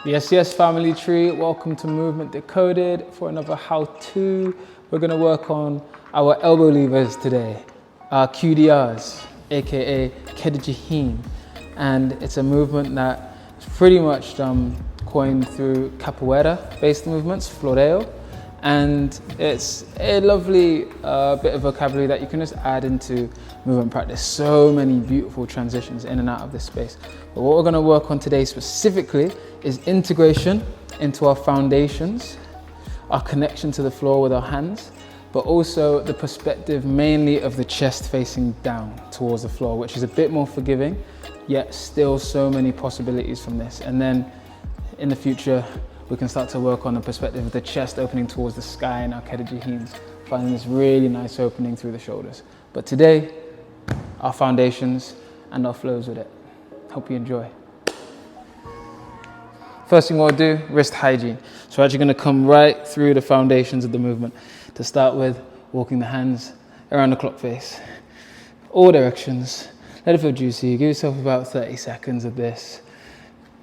The SES family tree, welcome to Movement Decoded for another how-to. We're going to work on our elbow levers today, our QDRs, aka hygiene, and it's a movement that is pretty much coined through capoeira-based movements, floreo, and it's a lovely bit of vocabulary that you can just add into movement practice. So many beautiful transitions in and out of this space. But what we're going to work on today specifically is integration into our foundations, our connection to the floor with our hands, but also the perspective mainly of the chest facing down towards the floor, which is a bit more forgiving, yet still so many possibilities from this. And then in the future, we can start to work on the perspective of the chest opening towards the sky in our kedajiheens, finding this really nice opening through the shoulders. But today, our foundations and our flows with it. Hope you enjoy. First thing we'll do, wrist hygiene. So we're actually gonna come right through the foundations of the movement. To start with, walking the hands around the clock face. All directions. Let it feel juicy. Give yourself about 30 seconds of this.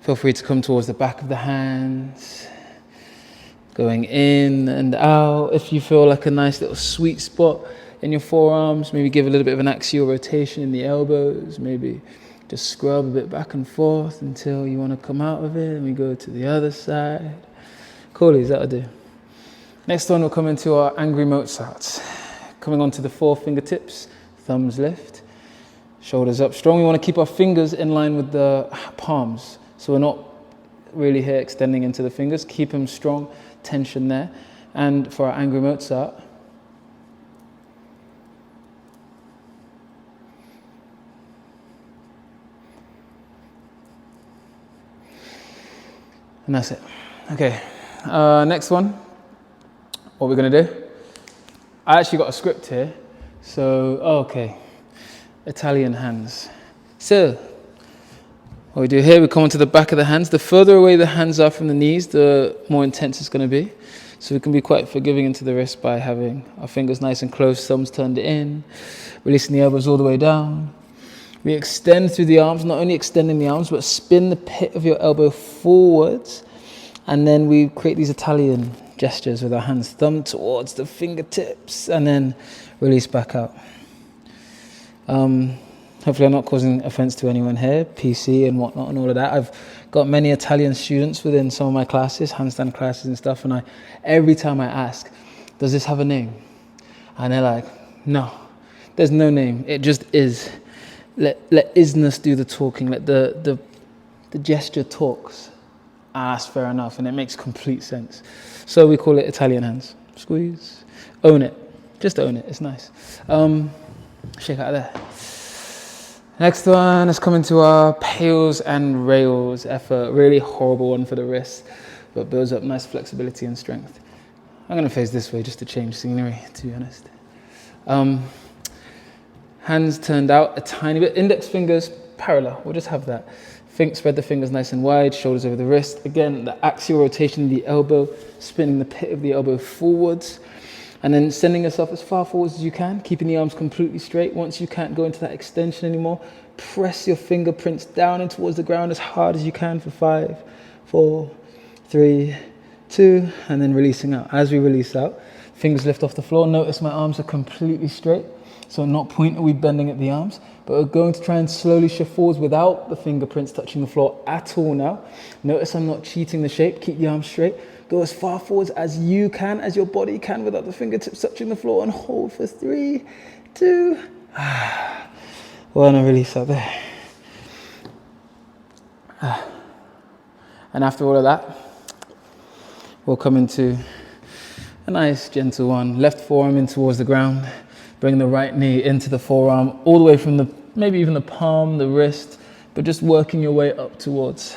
Feel free to come towards the back of the hands. Going in and out. If you feel like a nice little sweet spot in your forearms, maybe give a little bit of an axial rotation in the elbows. Maybe just scrub a bit back and forth until you want to come out of it. And we go to the other side. Coolies, that'll do. Next one, we'll come into our angry Mozarts. Coming onto the 4 fingertips, thumbs lift, shoulders up strong. We want to keep our fingers in line with the palms. So we're not really here extending into the fingers. Keep them strong, tension there. And for our angry Mozart, and that's it. Okay, next one. What we're gonna do? I actually got a script here. So, okay, Italian hands. So, what we do here, we come onto the back of the hands. The further away the hands are from the knees, the more intense it's gonna be. So we can be quite forgiving into the wrist by having our fingers nice and close, thumbs turned in, releasing the elbows all the way down. We extend through the arms, not only extending the arms, but spin the pit of your elbow forwards. And then we create these Italian gestures with our hands, thumb towards the fingertips, and then release back out. Hopefully I'm not causing offense to anyone here, PC and whatnot and all of that. I've got many Italian students within some of my classes, handstand classes and stuff, and every time I ask, does this have a name? And they're like, no, there's no name, it just is. Let isness do the talking, let the gesture talks. That's fair enough, and it makes complete sense. So we call it Italian hands. Squeeze, own it, just own it, it's nice. Shake out of there. Next one is coming to our pails and rails effort. Really horrible one for the wrist, but builds up nice flexibility and strength. I'm gonna face this way just to change scenery, to be honest. Hands turned out a tiny bit, index fingers parallel, we'll just have that. Spread the fingers nice and wide, shoulders over the wrist. Again, the axial rotation of the elbow, spinning the pit of the elbow forwards, and then sending yourself as far forwards as you can, keeping the arms completely straight. Once you can't go into that extension anymore, press your fingerprints down and towards the ground as hard as you can for 5, 4, 3, 2, and then releasing out. As we release out, fingers lift off the floor. Notice my arms are completely straight. So not point are we bending at the arms, but we're going to try and slowly shift forwards without the fingerprints touching the floor at all now. Notice I'm not cheating the shape, keep the arms straight. Go as far forwards as you can, as your body can, without the fingertips touching the floor, and hold for 3, 2, 1, and release out there. And after all of that, we'll come into a nice gentle one. Left forearm in towards the ground. Bring the right knee into the forearm, all the way from maybe even the palm, the wrist, but just working your way up towards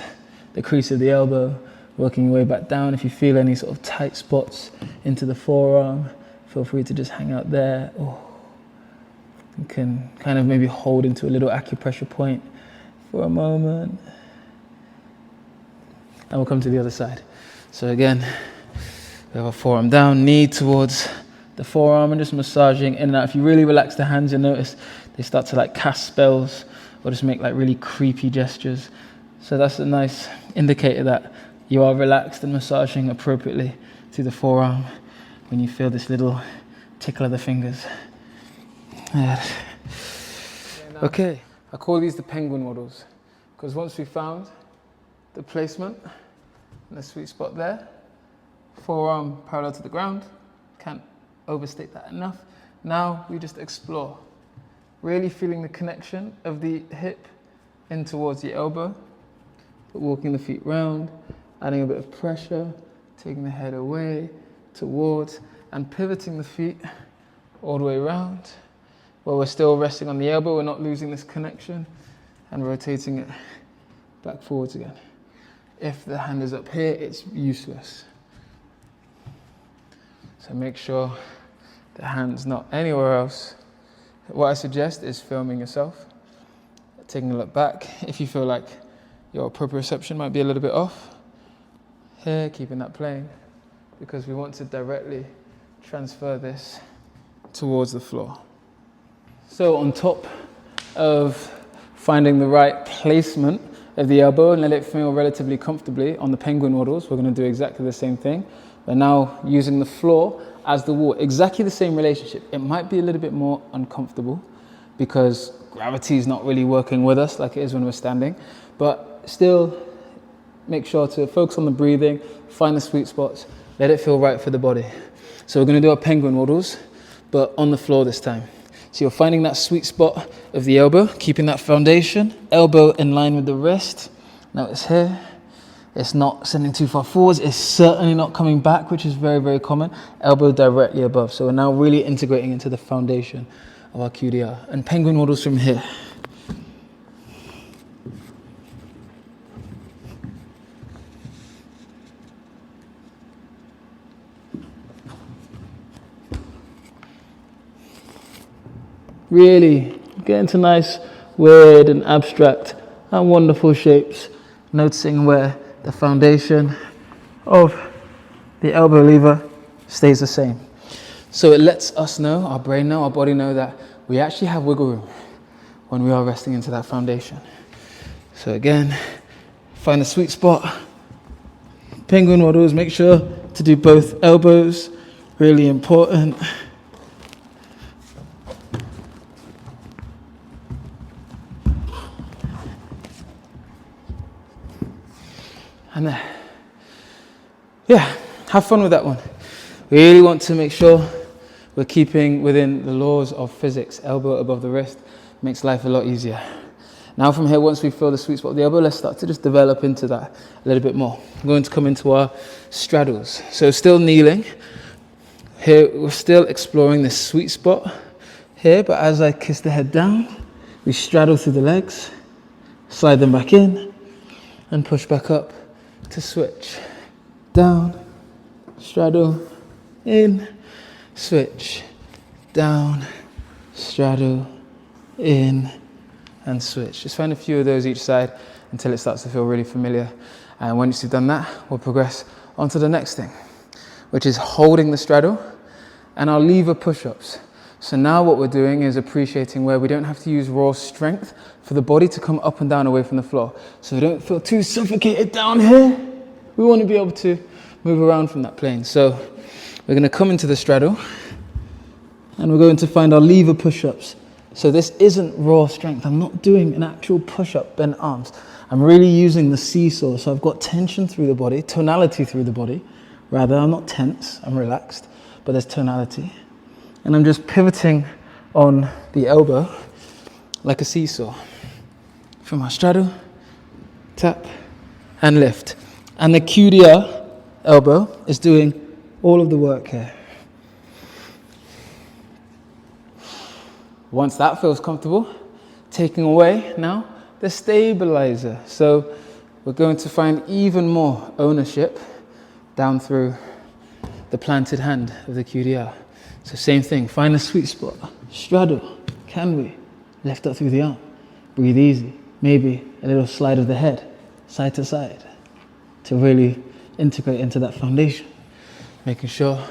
the crease of the elbow, working your way back down. If you feel any sort of tight spots into the forearm, feel free to just hang out there. You can kind of maybe hold into a little acupressure point for a moment. And we'll come to the other side. So again, we have our forearm down, knee towards the forearm, and just massaging in and out. If you really relax the hands, you'll notice they start to like cast spells or just make like really creepy gestures. So that's a nice indicator that you are relaxed and massaging appropriately through the forearm when you feel this little tickle of the fingers. Okay, I call these the penguin waddles because once we found the placement and the sweet spot there, forearm parallel to the ground, can't overstate that enough. Now we just explore, really feeling the connection of the hip in towards the elbow, but walking the feet round, adding a bit of pressure, taking the head away, towards, and pivoting the feet all the way around. While we're still resting on the elbow, we're not losing this connection, and rotating it back forwards again. If the hand is up here, it's useless. So make sure the hand's not anywhere else. What I suggest is filming yourself, taking a look back. If you feel like your proprioception might be a little bit off, here, keeping that plane, because we want to directly transfer this towards the floor. So on top of finding the right placement of the elbow and let it feel relatively comfortably on the penguin waddles, we're going to do exactly the same thing. We're now using the floor as the wall. Exactly the same relationship. It might be a little bit more uncomfortable because gravity is not really working with us like it is when we're standing, but still make sure to focus on the breathing, find the sweet spots, let it feel right for the body. So we're going to do our penguin waddles, but on the floor this time. So you're finding that sweet spot of the elbow, keeping that foundation, elbow in line with the wrist. Now it's here. It's not sending too far forwards. It's certainly not coming back, which is very, very common. Elbow directly above. So we're now really integrating into the foundation of our QDR. And penguin waddles from here. Really get into nice, weird and abstract and wonderful shapes, noticing where the foundation of the elbow lever stays the same. So it lets us know, our brain know, our body know that we actually have wiggle room when we are resting into that foundation. So again, find the sweet spot. Penguin waddles, make sure to do both elbows, really important. And there. Yeah, have fun with that one. We really want to make sure we're keeping within the laws of physics. Elbow above the wrist makes life a lot easier. Now from here, once we feel the sweet spot of the elbow, let's start to just develop into that a little bit more. I'm going to come into our straddles. So still kneeling. Here, we're still exploring this sweet spot here, but as I kiss the head down, we straddle through the legs, slide them back in, and push back up to switch. Down, straddle, in, switch. Down, straddle, in, and switch. Just find a few of those each side until it starts to feel really familiar. And once you've done that, we'll progress on to the next thing, which is holding the straddle and our lever push-ups. So now what we're doing is appreciating where we don't have to use raw strength for the body to come up and down away from the floor. So we don't feel too suffocated down here. We want to be able to move around from that plane. So we're going to come into the straddle and we're going to find our lever push-ups. So this isn't raw strength. I'm not doing an actual push-up, bent arms. I'm really using the seesaw. So I've got tension through the body, tonality through the body. Rather, I'm not tense, I'm relaxed, but there's tonality. And I'm just pivoting on the elbow like a seesaw. From our straddle, tap, and lift. And the QDR elbow is doing all of the work here. Once that feels comfortable, taking away now the stabilizer. So we're going to find even more ownership down through the planted hand of the QDR. So same thing, find a sweet spot, straddle, can we? Lift up through the arm, breathe easy, maybe a little slide of the head, side to side, to really integrate into that foundation. Making sure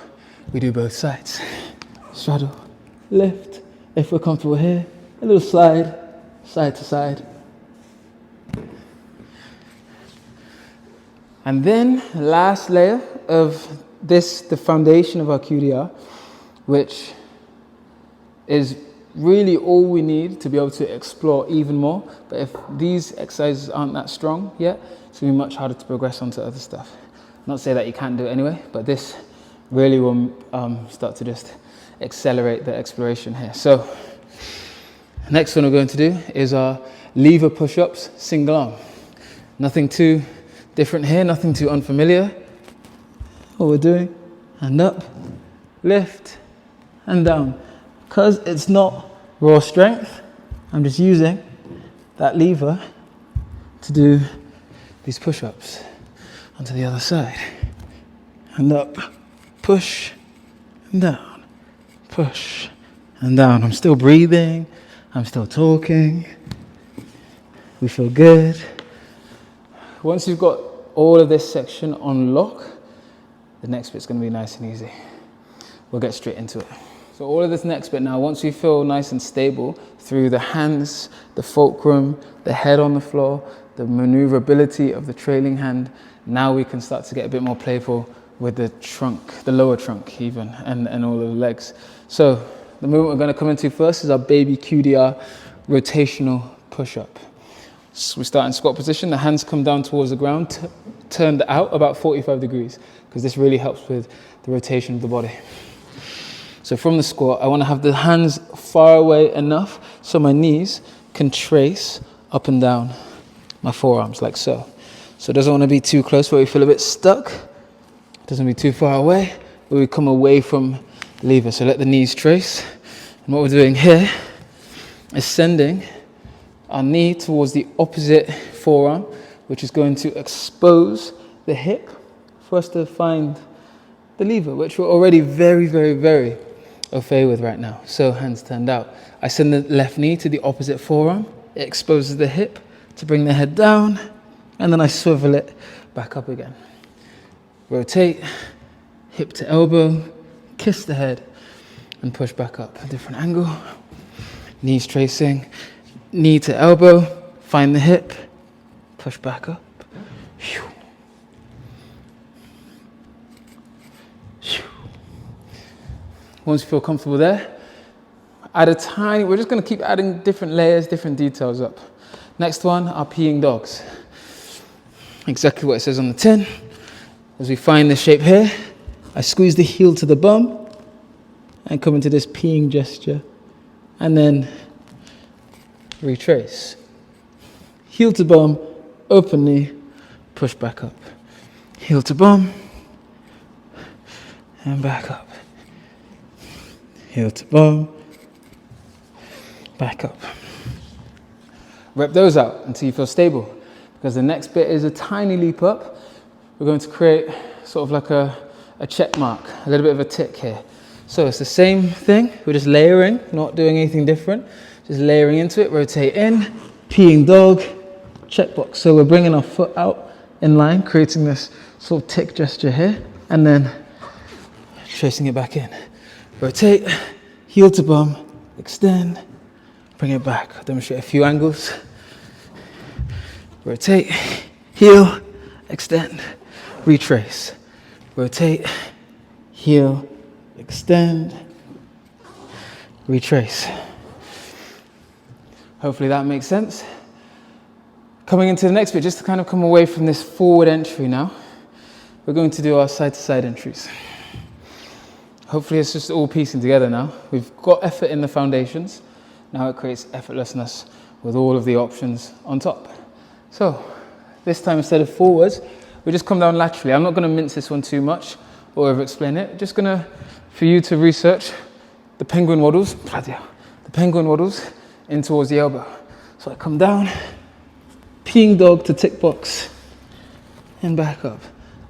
we do both sides. Straddle, lift, if we're comfortable here, a little slide, side to side. And then last layer of this, the foundation of our QDR, which is really all we need to be able to explore even more. But if these exercises aren't that strong yet, it's going to be much harder to progress onto other stuff. Not to say that you can't do it anyway, but this really will start to just accelerate the exploration here. So next one we're going to do is our lever push-ups, single arm. Nothing too different here, nothing too unfamiliar. What we're doing, hand up, lift, and down. Because it's not raw strength, I'm just using that lever to do these push-ups onto the other side. Hand up, push, and down, push, and down. I'm still breathing, I'm still talking. We feel good. Once you've got all of this section on lock, the next bit's going to be nice and easy. We'll get straight into it. So all of this next bit now, once you feel nice and stable through the hands, the fulcrum, the head on the floor, the maneuverability of the trailing hand, now we can start to get a bit more playful with the trunk, the lower trunk even, and all of the legs. So the movement we're going to come into first is our baby QDR rotational push-up. So we start in squat position, the hands come down towards the ground, turned out about 45 degrees, because this really helps with the rotation of the body. So from the squat, I want to have the hands far away enough so my knees can trace up and down my forearms, like so. So it doesn't want to be too close where we feel a bit stuck. It doesn't be too far away where we come away from the lever. So let the knees trace. And what we're doing here is sending our knee towards the opposite forearm, which is going to expose the hip for us to find the lever, which we're already very, very, very au fait with right now. So hands turned out. I send the left knee to the opposite forearm. It exposes the hip to bring the head down, and then I swivel it back up again. Rotate, hip to elbow, kiss the head, and push back up. A different angle. Knees tracing, knee to elbow, find the hip, push back up. Once you feel comfortable there, add a tiny, we're just going to keep adding different layers, different details up. Next one, our peeing dogs. Exactly what it says on the tin. As we find the shape here, I squeeze the heel to the bum and come into this peeing gesture, and then retrace. Heel to bum, open knee, push back up. Heel to bum, and back up. Heel to bum, back up. Rep those out until you feel stable, because the next bit is a tiny leap up. We're going to create sort of like a check mark, a little bit of a tick here. So it's the same thing, we're just layering, not doing anything different, just layering into it, rotate in, peeing dog, check box. So we're bringing our foot out in line, creating this sort of tick gesture here, and then tracing it back in. Rotate, heel to bum, extend, bring it back. I'll demonstrate a few angles. Rotate, heel, extend, retrace. Rotate, heel, extend, retrace. Hopefully that makes sense. Coming into the next bit, just to kind of come away from this forward entry now, we're going to do our side-to-side entries. Hopefully it's just all piecing together now. We've got effort in the foundations. Now it creates effortlessness with all of the options on top. So this time, instead of forwards, we just come down laterally. I'm not going to mince this one too much or over explain it. Just going to, for you to research the penguin waddles, in towards the elbow. So I come down, peeing dog to tick box, and back up.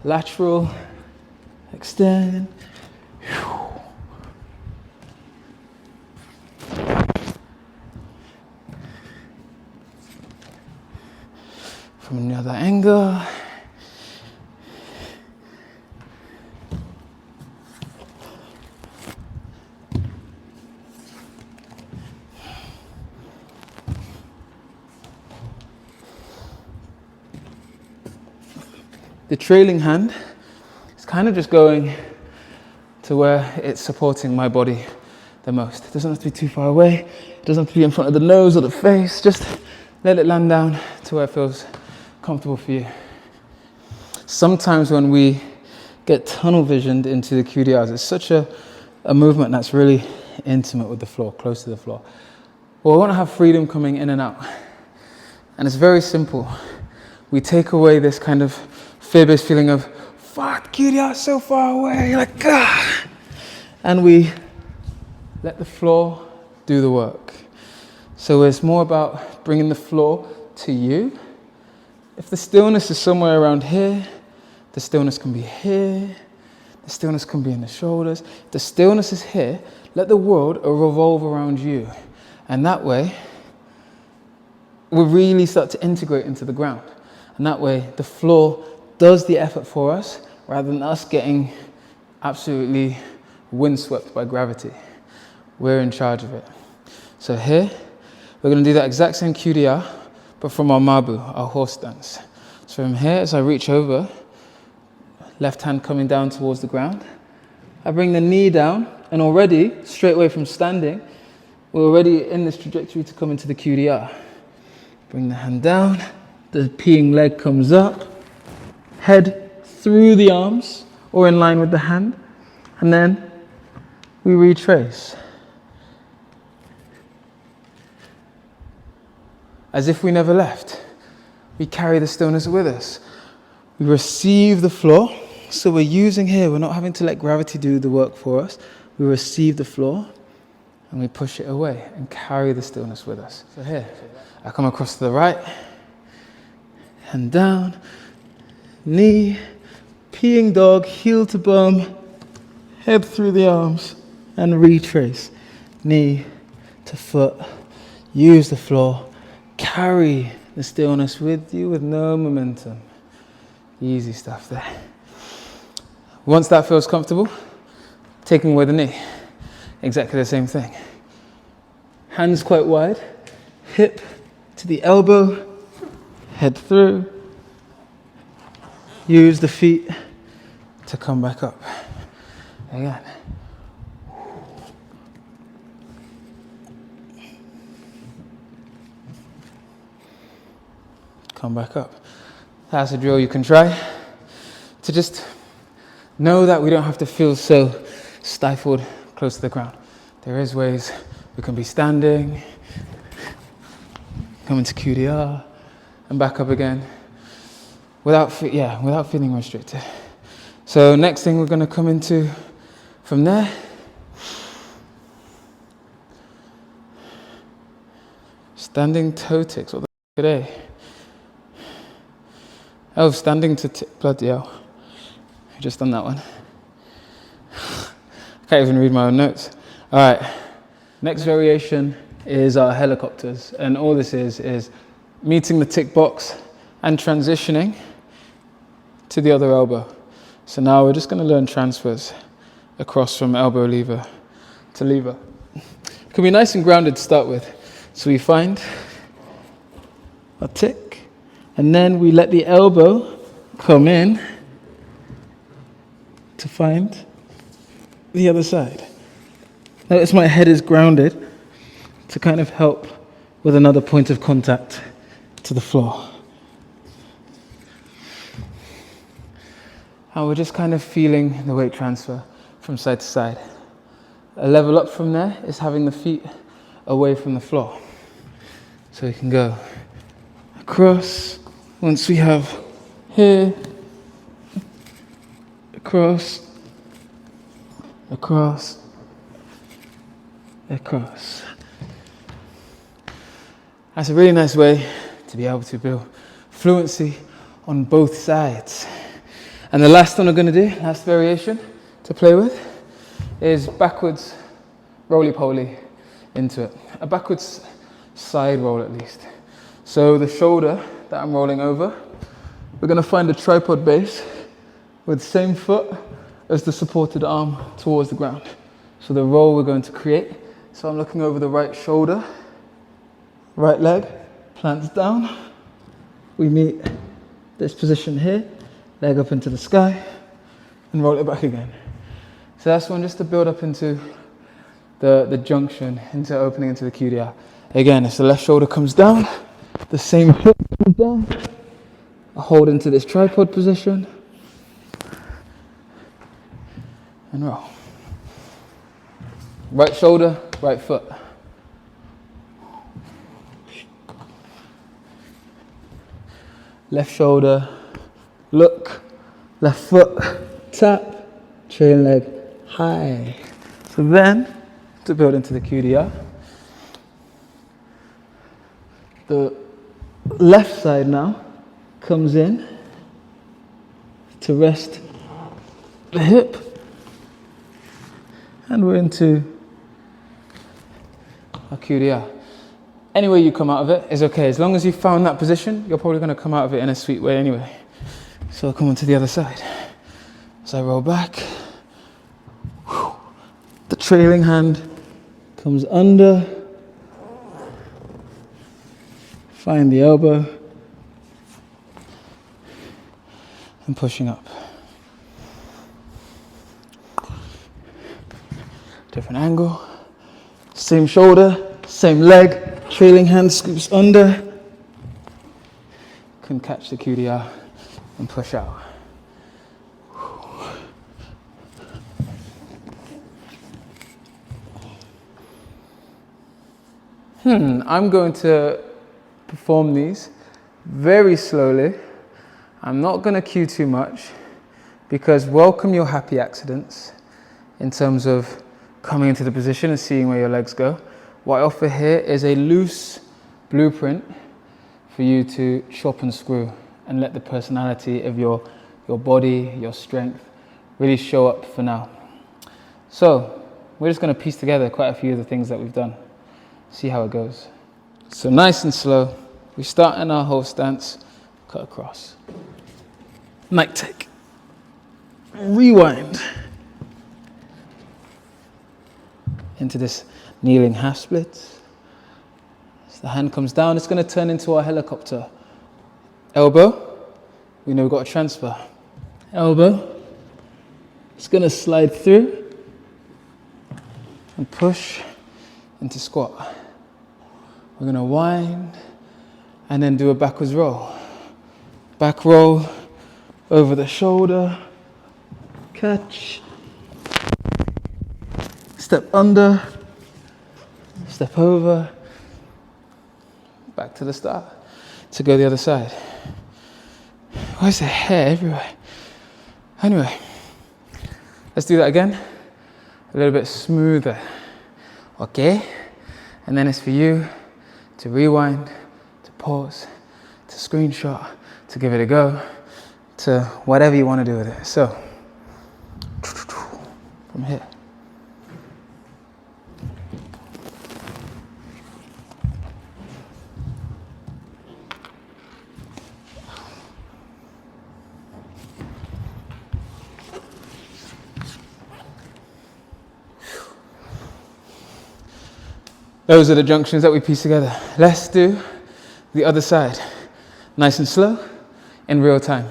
Lateral, extend. From another angle. the trailing hand is kind of just going to where it's supporting my body the most. It doesn't have to be too far away. It doesn't have to be in front of the nose or the face. Just let it land down to where it feels comfortable for you. Sometimes when we get tunnel visioned into the QDRs, it's such a movement that's really intimate with the floor, close to the floor. Well, we want to have freedom coming in and out. And it's very simple. We take away this kind of fear-based feeling of, fuck, QDR is so far away, like, ah. And we let the floor do the work. So it's more about bringing the floor to you. If the stillness is somewhere around here, the stillness can be here, the stillness can be in the shoulders. If the stillness is here, let the world revolve around you. And that way, we really start to integrate into the ground. And that way, the floor does the effort for us, rather than us getting absolutely windswept by gravity. We're in charge of it. So here, we're going to do that exact same QDR, but from our mabu, our horse stance. So from here, as I reach over, left hand coming down towards the ground, I bring the knee down, and already, straight away from standing, we're already in this trajectory to come into the QDR. Bring the hand down, the peeing leg comes up, head through the arms, or in line with the hand, and then we retrace. As if we never left. We carry the stillness with us. We receive the floor, so we're using here, we're not having to let gravity do the work for us. We receive the floor, and we push it away and carry the stillness with us. So here, I come across to the right, hand down, knee, peeing dog, heel to bum, head through the arms, and retrace. Knee to foot, use the floor, carry the stillness with you with no momentum. Easy stuff there. Once that feels comfortable, taking away the knee. Exactly the same thing. Hands quite wide, hip to the elbow, head through. Use the feet to come back up. Again. Come back up. That's a drill you can try to just know that we don't have to feel so stifled close to the ground. There is ways we can be standing, come into QDR, and back up again without feeling restricted. So next thing we're going to come into from there, standing toe ticks. What the f*** are they? Oh, standing to bloody hell. I just done that one. I can't even read my own notes. All right, next variation is our helicopters. And all this is meeting the tick box and transitioning to the other elbow. So now we're just going to learn transfers across from elbow lever to lever. It can be nice and grounded to start with. So we find a tick, and then we let the elbow come in to find the other side. Notice my head is grounded to kind of help with another point of contact to the floor. And we're just kind of feeling the weight transfer from side to side. A level up from there is having the feet away from the floor. So we can go across, once we have here, across, across, across. That's a really nice way to be able to build fluency on both sides. And the last one we're going to do, last variation to play with, is backwards roly-poly into it. A backwards side roll at least. So the shoulder that I'm rolling over, we're going to find a tripod base with the same foot as the supported arm towards the ground. So the roll we're going to create, so I'm looking over the right shoulder, right leg, plants down. We meet this position here, leg up into the sky, and roll it back again. So that's one just to build up into the junction, into opening into the QDR. Again, as the left shoulder comes down, the same hip comes down, I hold into this tripod position, and roll. Right shoulder, right foot. Left shoulder, look, left foot, tap, trailing leg, high. So then, to build into the QDR, the left side now comes in to rest the hip, and we're into our QDR. Any way you come out of it is okay. As long as you found that position, you're probably going to come out of it in a sweet way anyway. So I'll come on to the other side. So I roll back. The trailing hand comes under. Find the elbow. And pushing up. Different angle. Same shoulder, same leg. Trailing hand scoops under. Can catch the QDR and push out. I'm going to perform these very slowly. I'm not going to cue too much because welcome your happy accidents in terms of coming into the position and seeing where your legs go. What I offer here is a loose blueprint for you to chop and screw and let the personality of your body, your strength really show up for now. So we're just going to piece together quite a few of the things that we've done. See how it goes. So nice and slow. We start in our whole stance, cut across. Night take. Rewind. Into this kneeling half split. As the hand comes down, it's going to turn into our helicopter. Elbow. We know we've got a transfer. Elbow. It's going to slide through and push into squat. We're going to wind and then do a backwards roll. Back roll over the shoulder, catch, step under, step over, back to the start to go the other side. Why is there hair everywhere? Anyway, let's do that again, a little bit smoother. Okay, and then it's for you to rewind, to pause, to screenshot, to give it a go, to whatever you want to do with it. So, from here. Those are the junctions that we piece together. Let's do the other side. Nice and slow, in real time.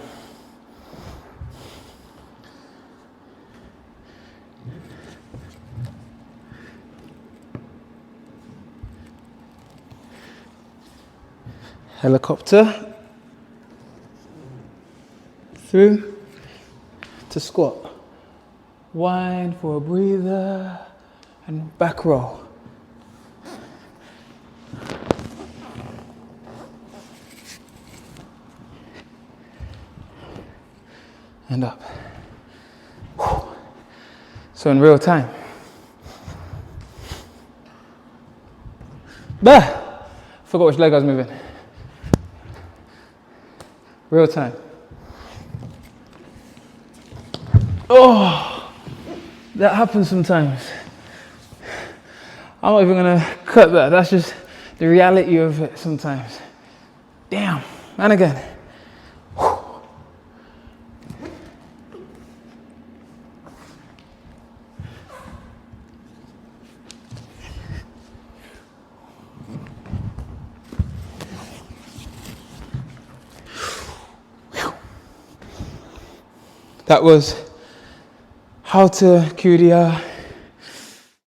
Helicopter. Through to squat. Wind for a breather and back roll. And up. So in real time. Bah! Forgot which leg I was moving. Real time. Oh! That happens sometimes. I'm not even gonna cut that. That's just the reality of it sometimes. Damn. And again. That was how to QDR